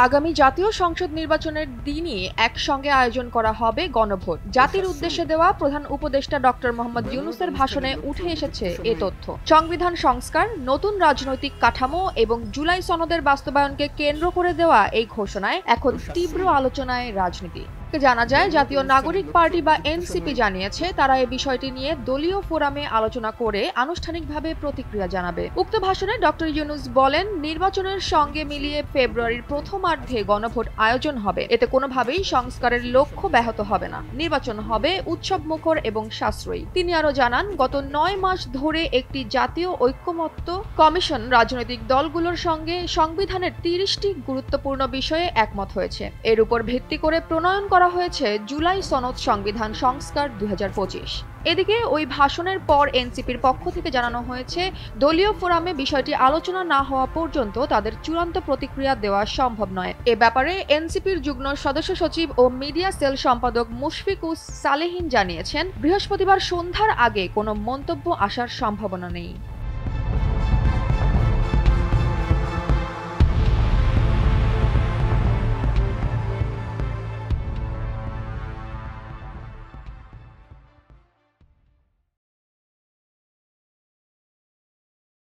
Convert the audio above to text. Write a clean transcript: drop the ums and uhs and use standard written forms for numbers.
আগামী জাতীয় সংসদ নির্বাচনের দিনই একসঙ্গে আয়োজন করা হবে গণভোট। জাতির উদ্দেশ্যে দেওয়া প্রধান উপদেষ্টা ডক্টর মোহাম্মদ ইউনূসের ভাষণে উঠে এসেছে এ তথ্য। সংবিধান সংস্কার, নতুন রাজনৈতিক কাঠামো এবং জুলাই সনদের বাস্তবায়নকে কেন্দ্র করে দেওয়া এই ঘোষণায় এখন তীব্র আলোচনায় রাজনীতি। জানা যায়, জাতীয় নাগরিক পার্টি বা এনসিপি জানিয়েছে তারা এই বিষয়টি নিয়ে দলীয় ফোরামে আলোচনা করে আনুষ্ঠানিকভাবে প্রতিক্রিয়া জানাবে। উক্ত ভাষণে ডক্টর ইউনূস বলেন, নির্বাচনের সঙ্গে মিলিয়ে ফেব্রুয়ারির প্রথমার্ধে গণভোট আয়োজন হবে। এতে কোনোভাবেই সংস্কারের লক্ষ্য ব্যাহত হবে না। নির্বাচন হবে উৎসবমুখর এবং সাশ্রয়ী। তিনি আরও জানান, গত 9 মাস ধরে একটি জাতীয় ঐকমত্য কমিশন রাজনৈতিক দলগুলোর সঙ্গে সংবিধানের 30টি গুরুত্বপূর্ণ বিষয়ে একমত হয়েছে। এর উপর ভিত্তি করে প্রণয়ন করা হয়েছে জুলাই সনদ সংবিধান সংস্কার 2025। এদিকে ওই ভাষণের পর এনসিপির পক্ষ থেকে জানানো হয়েছে, দলীয় ফোরামে বিষয়টি আলোচনা না হওয়া পর্যন্ত তাদের চূড়ান্ত প্রতিক্রিয়া দেওয়া সম্ভব নয়। এ ব্যাপারে এনসিপির যুগ্ম সদস্য সচিব ও মিডিয়া সেল সম্পাদক মুশফিকুস সালেহীন জানিয়েছেন, বৃহস্পতিবার সন্ধ্যার আগে কোনো মন্তব্য আসার সম্ভাবনা নেই।